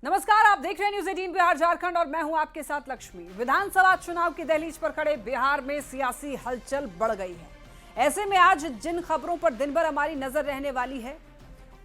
नमस्कार, आप देख रहे हैं न्यूज 18 बिहार झारखंड और मैं हूं आपके साथ लक्ष्मी। विधानसभा चुनाव की दहलीज पर खड़े बिहार में सियासी हलचल बढ़ गई है। ऐसे में आज जिन खबरों पर दिन भर हमारी नजर रहने वाली है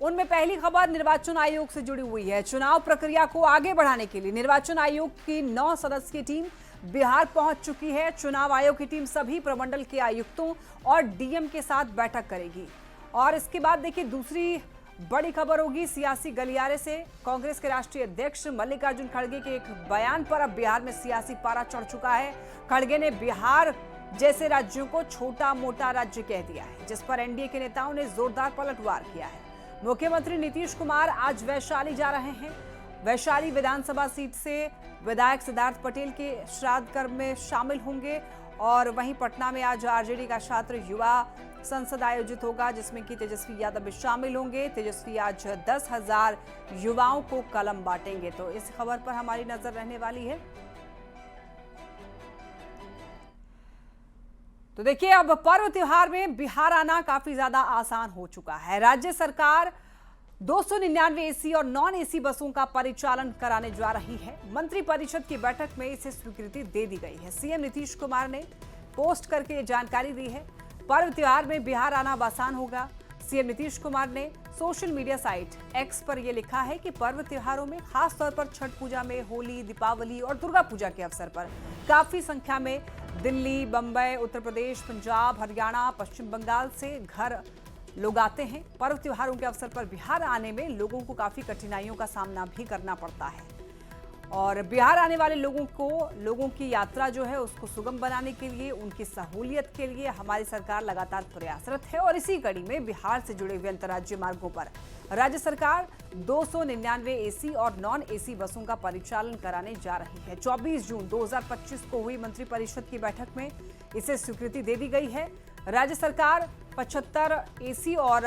उनमें पहली खबर निर्वाचन आयोग से जुड़ी हुई है। चुनाव प्रक्रिया को आगे बढ़ाने के लिए निर्वाचन आयोग की 9 सदस्यीय टीम बिहार पहुंच चुकी है। चुनाव आयोग की टीम सभी प्रमंडल के आयुक्तों और डीएम के साथ बैठक करेगी। और इसके बाद देखिए दूसरी बड़ी खबर होगी सियासी गलियारे से। कांग्रेस के राष्ट्रीय अध्यक्ष मल्लिकार्जुन खड़गे के एक बयान पर अब बिहार में सियासी पारा चढ़ चुका है। खड़गे ने बिहार जैसे राज्यों को छोटा मोटा राज्य कह दिया है, जिस पर एनडीए के नेताओं ने जोरदार पलटवार किया है। मुख्यमंत्री नीतीश कुमार आज वैशाली जा रहे हैं। वैशाली विधानसभा सीट से विधायक सिद्धार्थ पटेल के श्राद्ध कर्म में शामिल होंगे। और वहीं पटना में आज आरजेडी का छात्र युवा संसद आयोजित होगा, जिसमें कि तेजस्वी यादव भी शामिल होंगे। तेजस्वी आज 10,000 युवाओं को कलम बांटेंगे। तो इस खबर पर हमारी नजर रहने वाली है। तो देखिए, अब पर्व त्योहार में बिहार आना काफी ज्यादा आसान हो चुका है। राज्य सरकार 299 एसी और नॉन एसी बसों का परिचालन कराने जा रही है। मंत्री परिषद की बैठक में इसे स्वीकृति दे दी गई है। सीएम नीतीश कुमार ने पोस्ट करके ये जानकारी दी है। पर्व त्योहार में बिहार आना आसान होगा। सीएम नीतीश कुमार ने सोशल मीडिया साइट एक्स पर यह लिखा है कि पर्व त्योहारों में खास तौर पर छठ पूजा में, होली, दीपावली और दुर्गा पूजा के अवसर पर काफी संख्या में दिल्ली, बंबई, उत्तर प्रदेश, पंजाब, हरियाणा, पश्चिम बंगाल से घर लोग आते हैं। पर्व त्योहारों के अवसर पर बिहार आने में लोगों को काफी कठिनाइयों का सामना भी करना पड़ता है। और बिहार आने वाले लोगों की यात्रा जो है उसको सुगम बनाने के लिए, उनकी सहूलियत के लिए हमारी सरकार लगातार प्रयासरत है। और इसी कड़ी में बिहार से जुड़े हुए अंतर्राज्यीय मार्गों पर राज्य सरकार 299 एसी और नॉन एसी बसों का परिचालन कराने जा रही है। 24 जून 2025 को हुई मंत्रिपरिषद की बैठक में इसे स्वीकृति दे दी गई है। राज्य सरकार 75 एसी और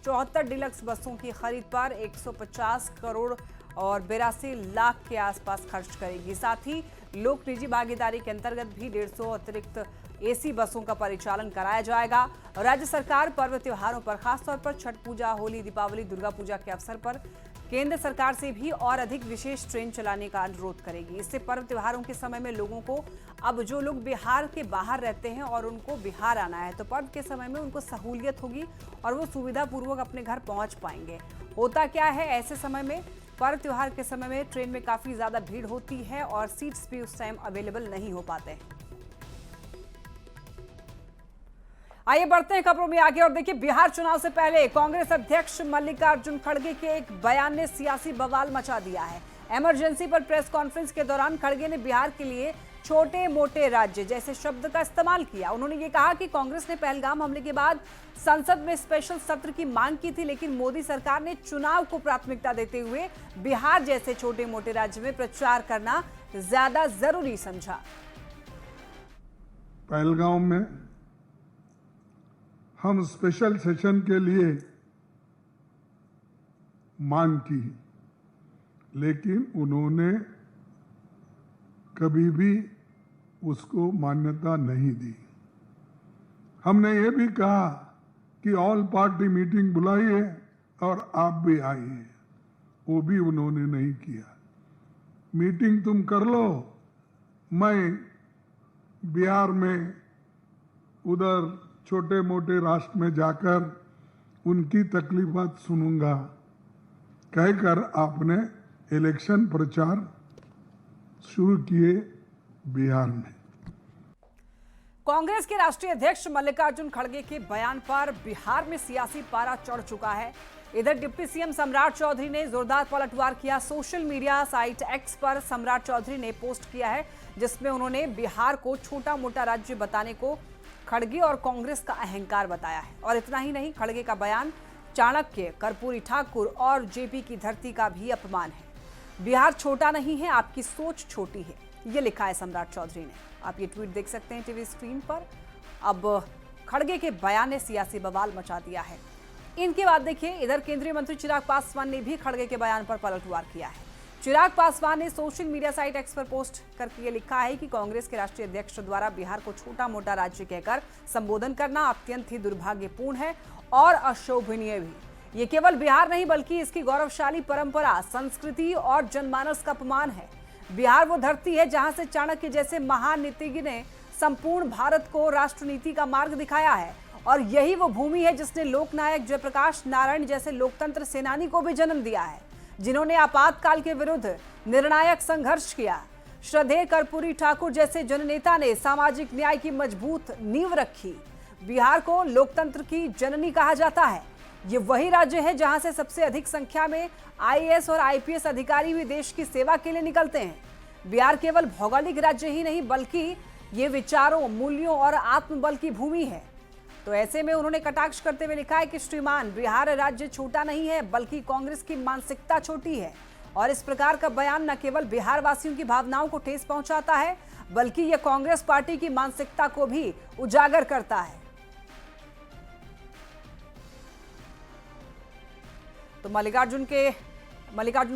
74 डिलक्स बसों की खरीद पर 150 करोड़ और 82 लाख के आसपास खर्च करेगी। साथ ही लोक निजी भागीदारी के अंतर्गत भी 150 अतिरिक्त एसी बसों का परिचालन कराया जाएगा। राज्य सरकार पर्व त्योहारों पर खासतौर पर छठ पूजा, होली, दीपावली, दुर्गा पूजा के अवसर पर केंद्र सरकार से भी और अधिक विशेष ट्रेन चलाने का अनुरोध करेगी। इससे पर्व त्योहारों के समय में लोगों को, अब जो लोग बिहार के बाहर रहते हैं और उनको बिहार आना है, तो पर्व के समय में उनको सहूलियत होगी और वो सुविधापूर्वक अपने घर पहुंच पाएंगे। होता क्या है, ऐसे समय में पर्व त्योहार के समय में ट्रेन में काफी ज्यादा भीड़ होती है और सीट्स भी उस टाइम अवेलेबल नहीं हो पाते हैं। आइए बढ़ते हैं खबरों में आगे और देखिए, बिहार चुनाव से पहले कांग्रेस अध्यक्ष मल्लिकार्जुन खड़गे के एक बयान ने सियासी बवाल मचा दिया है। इमरजेंसी पर प्रेस कॉन्फ्रेंस के दौरान खड़गे ने बिहार के लिए छोटे मोटे राज्य जैसे शब्द का इस्तेमाल किया। उन्होंने ये कहा कि कांग्रेस ने पहलगाम हमले के बाद संसद में स्पेशल सत्र की मांग की थी, लेकिन मोदी सरकार ने चुनाव को प्राथमिकता देते हुए बिहार जैसे छोटे मोटे राज्य में प्रचार करना ज्यादा जरूरी समझा। पहलगाम में हम स्पेशल सेशन के लिए मांग की, लेकिन उन्होंने कभी भी उसको मान्यता नहीं दी। हमने ये भी कहा कि ऑल पार्टी मीटिंग बुलाइए और आप भी आइए, वो भी उन्होंने नहीं किया। मीटिंग तुम कर लो, मैं बिहार में उधर छोटे मोटे राष्ट्र में जाकर उनकी तकलीफात सुनूंगा, कहकर आपने इलेक्शन प्रचार शुरू किए बिहार में। कांग्रेस के राष्ट्रीय अध्यक्ष मल्लिकार्जुन खड़गे के बयान पर बिहार में सियासी पारा चढ़ चुका है। इधर डिप्टी सीएम सम्राट चौधरी ने जोरदार पलटवार किया। सोशल मीडिया साइट एक्स पर सम्राट चौधरी ने पोस्ट किया है, जिसमें उन्होंने बिहार को छोटा मोटा राज्य बताने को खड़गे और कांग्रेस का अहंकार बताया है। और इतना ही नहीं, खड़गे का बयान चाणक्य, कर्पूरी ठाकुर और जेपी की धरती का भी अपमान है। बिहार छोटा नहीं है, आपकी सोच छोटी है, ये लिखा है सम्राट चौधरी ने। आप ये ट्वीट देख सकते हैं टीवी स्क्रीन पर। अब खड़गे के बयान ने सियासी बवाल मचा दिया है। इनके बाद देखिए, इधर केंद्रीय मंत्री चिराग पासवान ने भी खड़गे के बयान पर पलटवार किया है। चिराग पासवान ने सोशल मीडिया साइट एक्स पर पोस्ट करके ये लिखा है कि कांग्रेस के राष्ट्रीय अध्यक्ष द्वारा बिहार को छोटा मोटा राज्य कहकर संबोधन करना अत्यंत ही दुर्भाग्यपूर्ण है और अशोभनीय भी। ये केवल बिहार नहीं बल्कि इसकी गौरवशाली परंपरा, संस्कृति और जनमानस का अपमान है। बिहार वो धरती है जहां से चाणक्य जैसे महान नीतिज्ञ ने संपूर्ण भारत को राष्ट्रनीति का मार्ग दिखाया है, और यही वो भूमि है जिसने लोकनायक जयप्रकाश नारायण जैसे लोकतंत्र सेनानी को भी जन्म दिया है, जिन्होंने आपातकाल के विरुद्ध निर्णायक संघर्ष किया। श्रद्धेय कर्पूरी ठाकुर जैसे जननेता ने सामाजिक न्याय की मजबूत नींव रखी। बिहार को लोकतंत्र की जननी कहा जाता है। ये वही राज्य है जहां से सबसे अधिक संख्या में आईएएस और आईपीएस अधिकारी भी देश की सेवा के लिए निकलते हैं। बिहार केवल भौगोलिक राज्य ही नहीं बल्कि ये विचारों, मूल्यों और आत्मबल की भूमि है। तो ऐसे में उन्होंने कटाक्ष करते हुए लिखा है कि श्रीमान, बिहार राज्य छोटा नहीं है बल्कि कांग्रेस की मानसिकता छोटी है। और इस प्रकार का बयान न केवल बिहार वासियों की भावनाओं को ठेस पहुंचाता है बल्कि यह कांग्रेस पार्टी की मानसिकता को भी उजागर करता है। तो मल्लिकार्जुन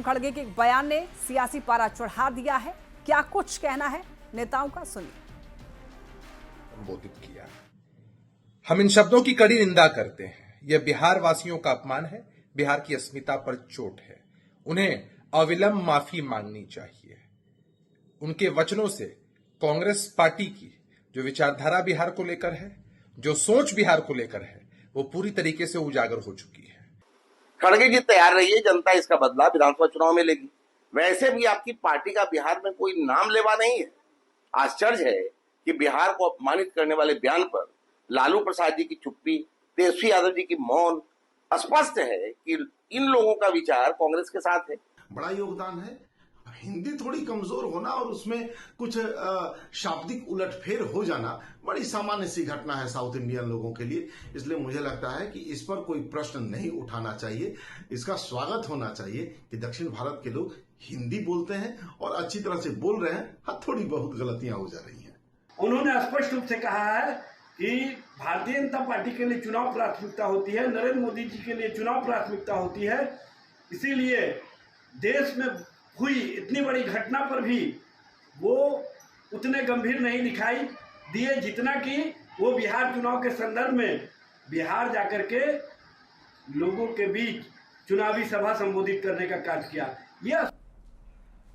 खड़गे के एक बयान ने सियासी पारा चढ़ा दिया है। क्या कुछ कहना है नेताओं का, सुनिए। संबोधित किया, हम इन शब्दों की कड़ी निंदा करते हैं। यह बिहार वासियों का अपमान है, बिहार की अस्मिता पर चोट है। उन्हें अविलंब माफी मांगनी चाहिए। उनके वचनों से कांग्रेस पार्टी की जो विचारधारा बिहार को लेकर है, जो सोच बिहार को लेकर है, वो पूरी तरीके से उजागर हो चुकी है। खड़गे जी तैयार रहिए, जनता इसका बदला विधानसभा चुनाव में लेगी। वैसे भी आपकी पार्टी का बिहार में कोई नाम लेवा नहीं है। आश्चर्य है कि बिहार को अपमानित करने वाले बयान पर लालू प्रसाद जी की चुप्पी, तेजस्वी यादव जी की मौन स्पष्ट है कि इन लोगों का विचार कांग्रेस के साथ है। बड़ा योगदान है। हिंदी थोड़ी कमजोर होना और उसमें कुछ शाब्दिक उलटफेर हो जाना बड़ी सामान्य सी घटना है साउथ इंडियन लोगों के लिए। इसलिए मुझे लगता है कि इस पर कोई प्रश्न नहीं उठाना चाहिए। इसका स्वागत होना चाहिए कि दक्षिण भारत के लोग हिंदी बोलते हैं और अच्छी तरह से बोल रहे हैं। हाँ, थोड़ी बहुत गलतियां हो जा रही हैं। उन्होंने स्पष्ट रूप से कहा है कि भारतीय जनता पार्टी के लिए चुनाव प्राथमिकता होती है, नरेंद्र मोदी जी के लिए चुनाव प्राथमिकता होती है। इसीलिए देश में हुई इतनी बड़ी घटना पर भी वो उतने गंभीर नहीं दिखाई दिए जितना कि वो बिहार चुनाव के संदर्भ में बिहार जाकर के लोगों के बीच चुनावी सभा संबोधित करने का कार्य किया। यह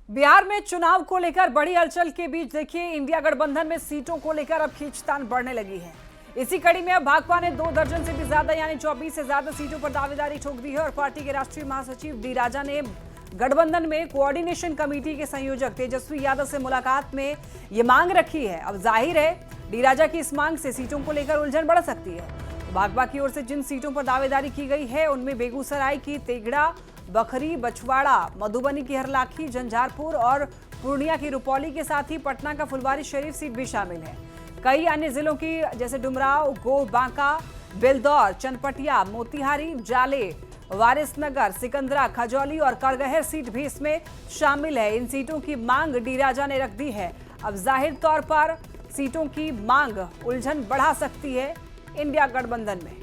बिहार में चुनाव को लेकर बड़ी हलचल के बीच देखिए इंडिया गठबंधन में सीटों को लेकर अब खींचतान बढ़ने लगी है। इसी कड़ी में अब भाकपा ने 2 दर्जन से भी ज्यादा यानी 24 से ज्यादा सीटों पर दावेदारी ठोक दी है। और पार्टी के राष्ट्रीय महासचिव डी राजा ने गठबंधन में कोऑर्डिनेशन कमेटी के संयोजक तेजस्वी यादव से मुलाकात में ये मांग रखी है। अब जाहिर है डी राजा की इस मांग से सीटों को लेकर उलझन बढ़ सकती है। भाकपा की ओर से जिन सीटों पर दावेदारी की गई है उनमें बेगूसराय की तेगड़ा, बखरी, बछवाड़ा, मधुबनी की हरलाखी, झंझारपुर और पूर्णिया की रुपौली के साथ ही पटना का फुलवारी शरीफ सीट भी शामिल है। कई अन्य जिलों की जैसे डुमराव, गोह, बांका, बेलदौर, चनपटिया, मोतिहारी, जाले, वारिसनगर, सिकंदरा, खजौली और करगहर सीट भी इसमें शामिल है। इन सीटों की मांग डी राजा ने रख दी है। अब जाहिर तौर पर सीटों की मांग उलझन बढ़ा सकती है इंडिया गठबंधन में।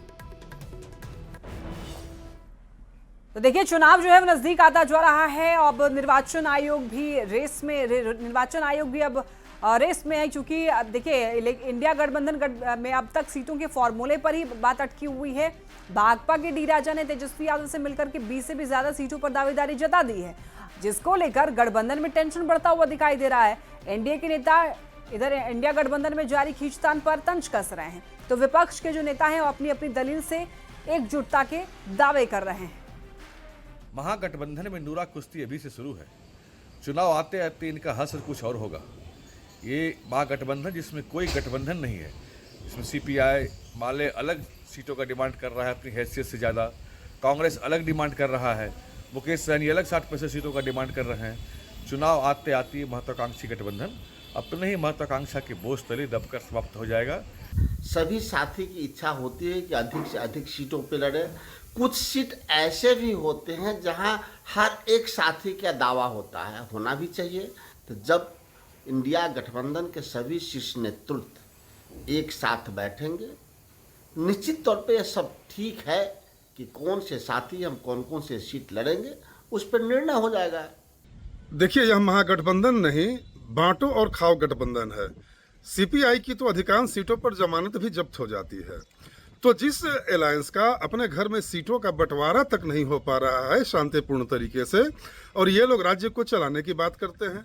तो देखिए चुनाव जो है वो नजदीक आता जा रहा है। अब निर्वाचन आयोग भी अब रेस में है, क्योंकि देखिए इंडिया गठबंधन में अब तक सीटों के फॉर्मूले पर ही बात अटकी हुई है। भाकपा के डी राजा ने तेजस्वी यादव से मिलकर के 20 से भी ज्यादा सीटों पर दावेदारी जता दी है, जिसको लेकर गठबंधन में टेंशन बढ़ता हुआ दिखाई दे रहा है। एनडीए के नेता इधर इंडिया गठबंधन में जारी खींचतान पर तंज कस रहे हैं, तो विपक्ष के जो नेता हैं वो अपनी अपनी दलील से एकजुटता के दावे कर रहे हैं। महागठबंधन में नूरा कुश्ती अभी से शुरू है। चुनाव आते आते इनका हश्र कुछ और होगा। ये महागठबंधन जिसमें कोई गठबंधन नहीं है, इसमें सीपीआई माले अलग सीटों का डिमांड कर रहा है अपनी हैसियत से ज़्यादा, कांग्रेस अलग डिमांड कर रहा है, मुकेश सहनी अलग 60% सीटों का डिमांड कर रहे हैं। चुनाव आते आते महत्वाकांक्षी गठबंधन अपने ही महत्वाकांक्षा के बोझ तले दबकर समाप्त हो जाएगा। सभी साथी की इच्छा होती है कि अधिक से अधिक सीटों पे लड़े। कुछ सीट ऐसे भी होते हैं जहां हर एक साथी का दावा होता है, होना भी चाहिए। तो जब इंडिया गठबंधन के सभी शीर्ष नेतृत्व एक साथ बैठेंगे, निश्चित तौर पे यह सब ठीक है कि कौन से साथी हम कौन कौन से सीट लड़ेंगे, उस पर निर्णय हो जाएगा। देखिए, यह महागठबंधन नहीं, बांटो और खाओ गठबंधन है। सीपीआई की तो अधिकांश सीटों पर जमानत भी जब्त हो जाती है। तो जिस अलायंस का अपने घर में सीटों का बंटवारा तक नहीं हो पा रहा है शांतिपूर्ण तरीके से, और ये लोग राज्य को चलाने की बात करते हैं।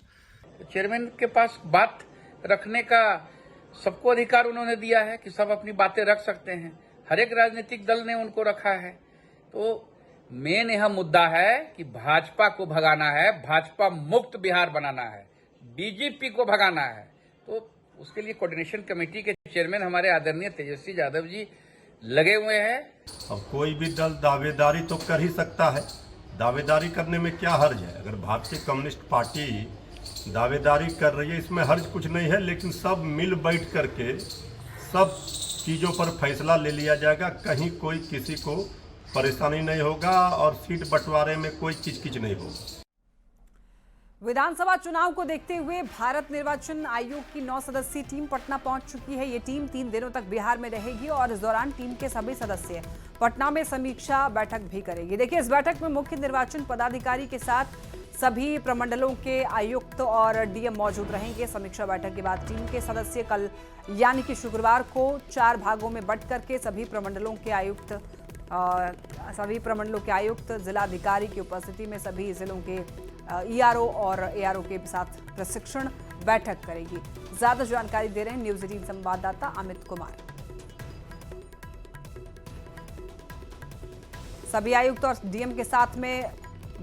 चेयरमैन के पास बात रखने का सबको अधिकार उन्होंने दिया है कि सब अपनी बातें रख सकते हैं। हर एक राजनीतिक दल ने उनको रखा है। तो मेन यह मुद्दा है कि भाजपा को भगाना है, भाजपा मुक्त बिहार बनाना है, बीजेपी को भगाना है। तो उसके लिए कोऑर्डिनेशन कमेटी के चेयरमैन हमारे आदरणीय तेजस्वी यादव जी लगे हुए हैं। अब कोई भी दल दावेदारी तो कर ही सकता है, दावेदारी करने में क्या हर्ज है। अगर भारतीय कम्युनिस्ट पार्टी दावेदारी कर रही है, इसमें हर्ज कुछ नहीं है, लेकिन सब मिल बैठ करके सब चीज़ों पर फैसला ले लिया जाएगा। कहीं कोई किसी को परेशानी नहीं होगा और सीट बंटवारे में कोई किचकिच नहीं होगा। विधानसभा चुनाव को देखते हुए भारत निर्वाचन आयोग की 9 सदस्यीय टीम पटना पहुंच चुकी है। ये टीम 3 दिनों तक बिहार में रहेगी और इस दौरान टीम के सभी सदस्य पटना में समीक्षा बैठक भी करेगी। देखिए, इस बैठक में मुख्य निर्वाचन पदाधिकारी के साथ सभी प्रमंडलों के आयुक्त और डीएम मौजूद रहेंगे। समीक्षा बैठक के बाद टीम के सदस्य कल यानी कि शुक्रवार को 4 भागों में बंट करके सभी प्रमंडलों के आयुक्त जिलाधिकारी की उपस्थिति में सभी जिलों के ईआरओ और एआरओ के साथ प्रशिक्षण बैठक करेगी। ज्यादा जानकारी दे रहे हैं न्यूज 18 संवाददाता अमित कुमार। सभी आयुक्त और डीएम के साथ में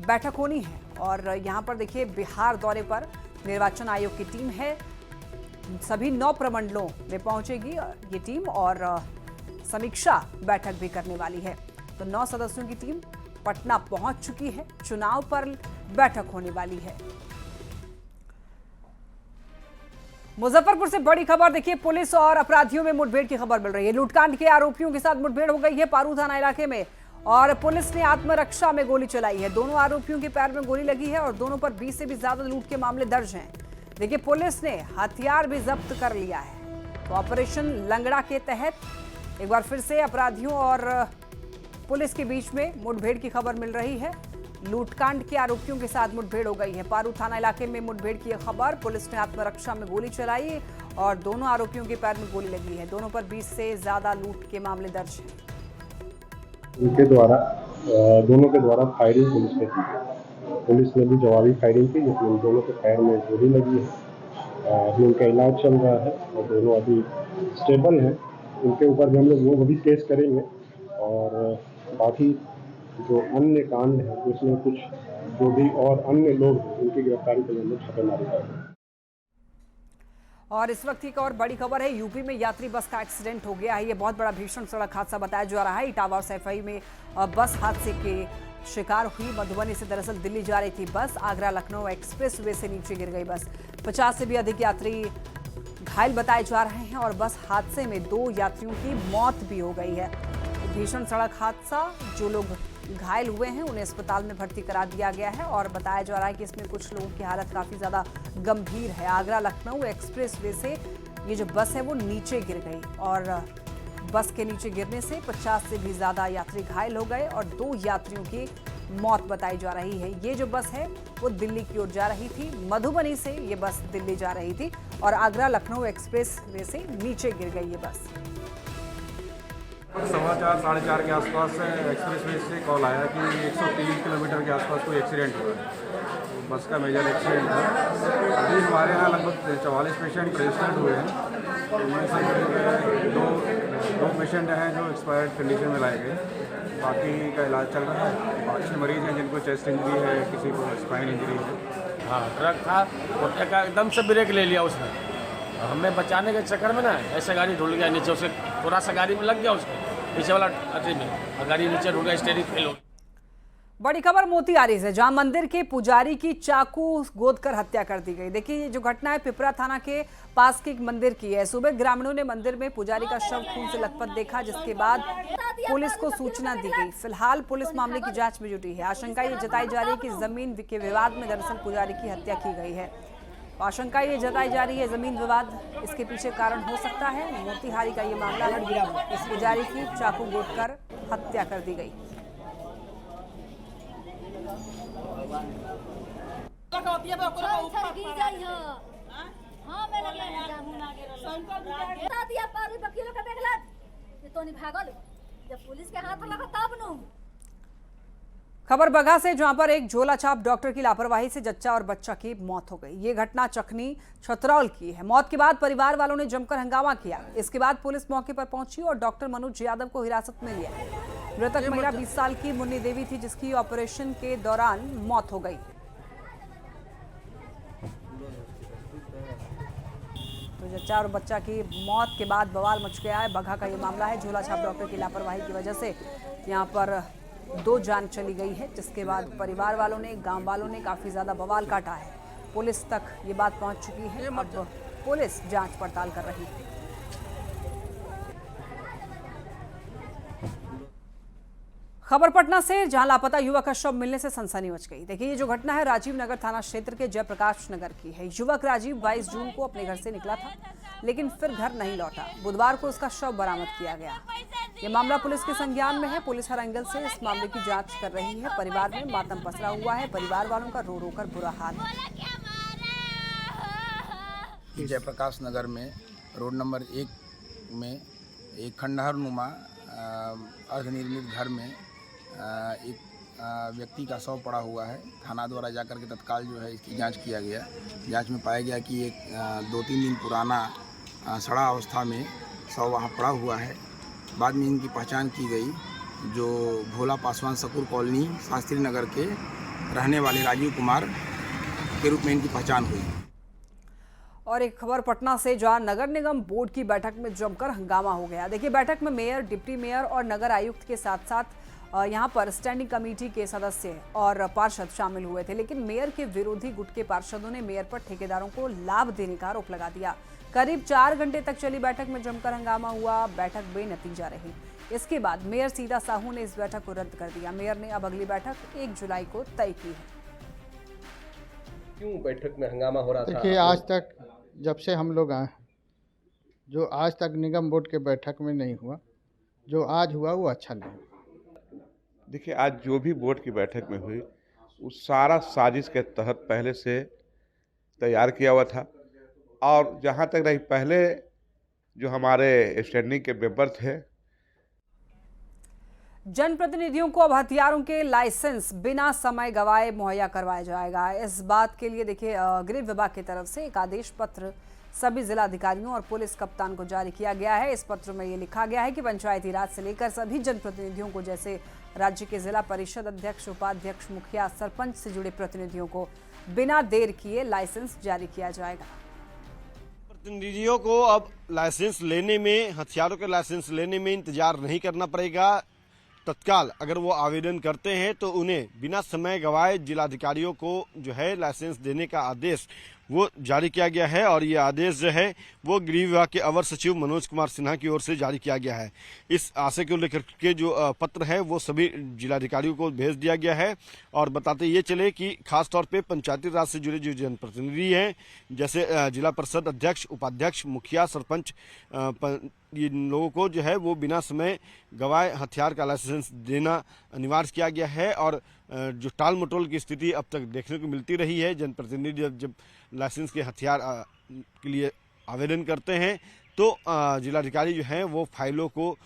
बैठक होनी है और यहां पर देखिए बिहार दौरे पर निर्वाचन आयोग की टीम है। सभी 9 प्रमंडलों में पहुंचेगी ये टीम और समीक्षा बैठक भी करने वाली है। तो 9 सदस्यों की टीम पटना पहुंच चुकी है। चुनाव पर बैठक होने वाली है। मुजफ्फरपुर से बड़ी खबर देखिए, पुलिस और अपराधियों में मुठभेड़ की खबर मिल रही है। लूटकांड के आरोपियों के साथ मुठभेड़ हो गई है पारू थाना इलाके में और पुलिस ने आत्मरक्षा में गोली चलाई है। दोनों आरोपियों के पैर में गोली लगी है और दोनों पर 20 से भी ज्यादा लूट के मामले दर्ज हैं। देखिए, पुलिस ने हथियार भी जब्त कर लिया है। तो ऑपरेशन लंगड़ा के तहत एक बार फिर से अपराधियों और पुलिस के बीच में मुठभेड़ की खबर मिल रही है। लूटकांड के आरोपियों के साथ मुठभेड़ हो गई है। पारू थाना इलाके में मुठभेड़ की खबर, पुलिस ने आत्मरक्षा में गोली चलाई और दोनों आरोपियों के पैर में गोली लगी है। दोनों पर 20 से ज्यादा लूट के मामले दर्ज हैं। उनके द्वारा दोनों के द्वारा फायरिंग पुलिस ने की। पुलिस ने भी जवाबी फायरिंग की जिसमें दोनों के पैर में गोली लगी है। अभी उनका इलाज चल रहा है और दोनों अभी स्टेबल हैं। उनके ऊपर भी हम लोग वो भी केस करेंगे और बाकी जो अन्य कांड है उसमें कुछ जो भी और अन्य लोग उनकी गिरफ्तारी के लिए हम लोग छापेमारी करेंगे। और इस वक्त की एक और बड़ी खबर है, यूपी में यात्री बस का एक्सीडेंट हो गया है। ये बहुत बड़ा भीषण सड़क हादसा बताया जा रहा है। इटावा और सैफई में बस हादसे के शिकार हुई। मधुबनी से दरअसल दिल्ली जा रही थी बस, आगरा लखनऊ एक्सप्रेस वे से नीचे गिर गई बस। 50 से भी अधिक यात्री घायल बताए जा रहे हैं और बस हादसे में 2 यात्रियों की मौत भी हो गई है। भीषण सड़क हादसा, जो लोग घायल हुए हैं उन्हें अस्पताल में भर्ती करा दिया गया है और बताया जा रहा है कि इसमें कुछ लोगों की हालत काफ़ी ज़्यादा गंभीर है। आगरा लखनऊ एक्सप्रेस वे से ये जो बस है वो नीचे गिर गई और बस के नीचे गिरने से 50 से भी ज़्यादा यात्री घायल हो गए और 2 यात्रियों की मौत बताई जा रही है। ये जो बस है वो दिल्ली की ओर जा रही थी। मधुबनी से ये बस दिल्ली जा रही थी और आगरा लखनऊ एक्सप्रेस वे से नीचे गिर गई ये बस। 4:15 साढ़े 4 के आसपास एक्सप्रेस वे से कॉल आया कि 103 किलोमीटर के आसपास कोई एक्सीडेंट हुआ है। बस का मेजर एक्सीडेंट था। अभी हमारे यहाँ लगभग 44 पेशेंट रजिस्टर्ड हुए हैं। उनमें से दो पेशेंट हैं जो एक्सपायर्ड कंडीशन में लाए गए। बाकी का इलाज चल रहा है। 5-6 मरीज हैं जिनको चेस्ट इंजरी है, किसी को स्पाइन इंजरी है। हाँ, ट्रक था और ट्रक का एकदम से ब्रेक ले लिया उसने। हमें बचाने के चक्कर में ना ऐसे गाड़ी ढुल गया नीचे, उसे थोड़ा सा गाड़ी में लग गया उसको पीछे वाला अटरी में, गाड़ी नीचे ढुल गया, स्टीयरिंग फेल हो गया। बड़ी खबर मोतिहारी से, जहां मंदिर के पुजारी की चाकू गोदकर हत्या कर दी गई। देखिए, ये जो घटना है पिपरा थाना के पास के एक मंदिर की है। सुबह ग्रामीणों ने मंदिर में पुजारी का शव खून से लथपथ देखा, जिसके बाद पुलिस को सूचना दी गई। फिलहाल पुलिस मामले की जांच में जुटी है। आशंका ये जताई जा रही है कि जमीन के विवाद में दरअसल पुजारी की हत्या की गई है। आशंका ये जताई जा रही है जमीन विवाद इसके पीछे कारण हो सकता है। मोतिहारी का ये मामला है, इस पुजारी की चाकू गोदकर हत्या कर दी गई। तो नहीं भागल जब पुलिस के हाथ लगा तब नु। खबर बगहा से, जहां पर एक झोला छाप डॉक्टर की लापरवाही से जच्चा और बच्चा की मौत हो गई। ये घटना चखनी छतरौल की है। मौत के बाद परिवार वालों ने जमकर हंगामा किया। इसके बाद पुलिस मौके पर पहुंची और डॉक्टर मनोज यादव को हिरासत में लिया। मृतक महिला 20 साल की मुन्नी देवी थी, जिसकी ऑपरेशन के दौरान मौत हो गई। तो जच्चा और बच्चा की मौत के बाद बवाल मच गया है। बगहा का ये मामला है। झोला छाप डॉक्टर की लापरवाही की वजह से यहाँ पर 2 जान चली गई है, जिसके बाद परिवार वालों ने, गांव वालों ने काफी ज्यादा बवाल काटा है। पुलिस तक ये बात पहुंच चुकी है। अब पुलिस जांच पड़ताल कर रही है। खबर पटना से, जहां लापता युवक का शव मिलने से सनसनी मच गई। देखिए, ये जो घटना है राजीव नगर थाना क्षेत्र के जयप्रकाश नगर की है। युवक राजीव 22 जून को अपने घर से निकला था, लेकिन फिर घर नहीं लौटा। बुधवार को उसका शव बरामद किया गया। ये मामला पुलिस के संज्ञान में है। पुलिस हर एंगल से इस मामले की जांच कर रही है। परिवार में मातम पसरा हुआ है। परिवार वालों का रो रो कर बुरा हाल है। जयप्रकाश नगर में रोड नंबर 1 में एक खंडहर नुमा अर्धनिर्मित घर में एक व्यक्ति का शव पड़ा हुआ है। थाना द्वारा जाकर के तत्काल जो है इसकी जांच किया गया। जांच में पाया गया कि एक 2-3 दिन पुराना सड़ा अवस्था में शव वहाँ पड़ा हुआ है। बाद में इनकी पहचान की गई, जो भोला पासवान सकूर कॉलोनी शास्त्री नगर के रहने वाले राजीव कुमार के रूप में इनकी पहचान हुई। और एक खबर पटना से, जहां नगर निगम बोर्ड की बैठक में जमकर हंगामा हो गया। देखिए, बैठक में मेयर, डिप्टी मेयर और नगर आयुक्त के साथ साथ यहां पर स्टैंडिंग कमेटी के सदस्य और पार्षद शामिल हुए थे। लेकिन मेयर के विरोधी गुट के पार्षदों ने मेयर पर ठेकेदारों को लाभ देने का आरोप लगा दिया। करीब 4 घंटे तक चली बैठक में जमकर हंगामा हुआ। बैठक बेनतीजा रही। इसके बाद मेयर सीता साहू ने इस बैठक को रद्द कर दिया। मेयर ने अब अगली बैठक 1 जुलाई को तय की है। क्यों बैठक में हंगामा हो रहा था? देखिए, आज तक जब से हम लोग आए, जो आज तक निगम बोर्ड के बैठक में नहीं हुआ, जो आज हुआ वो अच्छा नहीं। देखिए, आज जो भी बोर्ड की बैठक में हुई वो सारा साजिश के तहत पहले से तैयार किया हुआ था। और जहाँ तक रही, पहले जो हमारे स्टैंडिंग के मेंबर थे, जनप्रतिनिधियों को अब हथियारों के लाइसेंस बिना समय गवाए मुहैया करवाया जाएगा। इस बात के लिए देखिए, गृह विभाग की तरफ से एक आदेश पत्र सभी जिलाधिकारियों और पुलिस कप्तान को जारी किया गया है। इस पत्र में ये लिखा गया है कि पंचायती राज से लेकर सभी जनप्रतिनिधियों को, जैसे राज्य के जिला परिषद अध्यक्ष, उपाध्यक्ष, मुखिया, सरपंच से जुड़े प्रतिनिधियों को बिना देर किए लाइसेंस जारी किया जाएगा। प्रतिनिधियों को अब लाइसेंस लेने में, हथियारों के लाइसेंस लेने में इंतजार नहीं करना पड़ेगा। तत्काल अगर वो आवेदन करते हैं तो उन्हें बिना समय गवाए जिलाधिकारियों को जो है लाइसेंस देने का आदेश वो जारी किया गया है। और ये आदेश जो है वो गृह विभाग के अवर सचिव मनोज कुमार सिन्हा की ओर से जारी किया गया है। इस आशय को लेकर के जो पत्र है वो सभी जिलाधिकारियों को भेज दिया गया है। और बताते ये चले कि खासतौर पे पंचायती राज से जुड़े जो जनप्रतिनिधि हैं, जैसे जिला परिषद अध्यक्ष, उपाध्यक्ष, मुखिया, सरपंच, इन लोगों को जो है वो बिना समय गवाए हथियार का लाइसेंस देना अनिवार्य किया गया है। और जो टाल मटोल की स्थिति अब तक देखने को मिलती रही है, जनप्रतिनिधि जब लाइसेंस के हथियार के लिए आवेदन करते हैं तो जिलाधिकारी जो है वो फाइलों को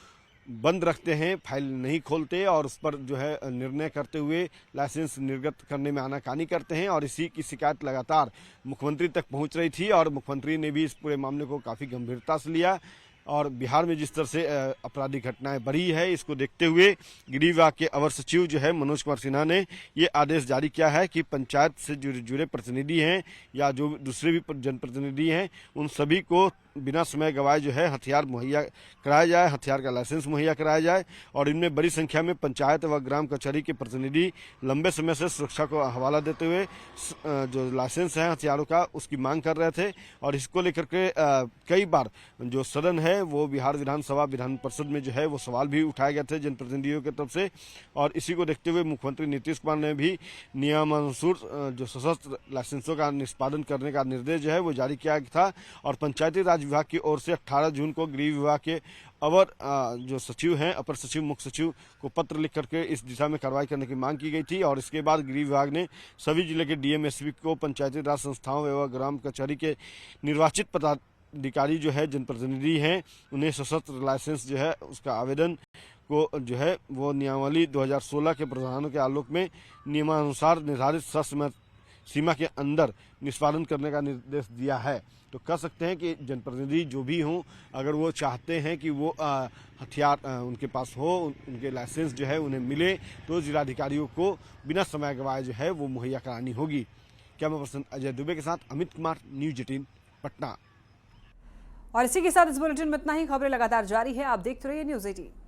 बंद रखते हैं, फाइल नहीं खोलते और उस पर जो है निर्णय करते हुए लाइसेंस निर्गत करने में आनाकानी करते हैं। और इसी की शिकायत लगातार मुख्यमंत्री तक पहुंच रही थी और मुख्यमंत्री ने भी इस पूरे मामले को काफ़ी गंभीरता से लिया। और बिहार में जिस तरह से आपराधिक घटनाएं बढ़ी है, इसको देखते हुए गृह विभाग के अवर सचिव जो है मनोज कुमार सिन्हा ने ये आदेश जारी किया है कि पंचायत से जुड़े प्रतिनिधि हैं या जो दूसरे भी जनप्रतिनिधि हैं, उन सभी को बिना समय गवाए जो है हथियार मुहैया कराया जाए, हथियार का लाइसेंस मुहैया कराया जाए। और इनमें बड़ी संख्या में पंचायत व ग्राम कचहरी के प्रतिनिधि लंबे समय से सुरक्षा को हवाला देते हुए जो लाइसेंस है हथियारों का उसकी मांग कर रहे थे। और इसको लेकर के कई बार जो सदन है वो बिहार विधानसभा विधान परिषद में जो है वो सवाल भी उठाए गए थे जनप्रतिनिधियों की तरफ से। और इसी को देखते हुए मुख्यमंत्री नीतीश कुमार ने भी नियमानुसार जो सशस्त्र लाइसेंसों का निष्पादन करने का निर्देश जो है वो जारी किया था। और पंचायती राज विभाग की ओर से 18 जून को गृह विभाग के अवर जो सचिव हैं, अपर सचिव, मुख्य सचिव को पत्र लिख करके इस दिशा में कार्रवाई करने की मांग की गई थी। और इसके बाद गृह विभाग ने सभी जिले के डीएम, एसपी को पंचायती राज संस्थाओं एवं ग्राम कचहरी के निर्वाचित जिलाधिकारी जो है जनप्रतिनिधि हैं उन्हें सशस्त्र लाइसेंस जो है उसका आवेदन को जो है वो नियमावली 2016 के प्रावधानों के आलोक में नियमानुसार निर्धारित समय सीमा के अंदर निष्पादन करने का निर्देश दिया है। तो कह सकते हैं कि जनप्रतिनिधि जो भी हों, अगर वो चाहते हैं कि वो हथियार उनके पास हो, उनके लाइसेंस जो है उन्हें मिले, तो जिलाधिकारियों को बिना समय गवाए जो है वो मुहैया करानी होगी। कैमरा पर्सन अजय दुबे के साथ अमित कुमार, न्यूज 18 पटना। और इसी के साथ इस बुलेटिन में इतना ही। खबरें लगातार जारी है, आप देखते रहिए न्यूज 18।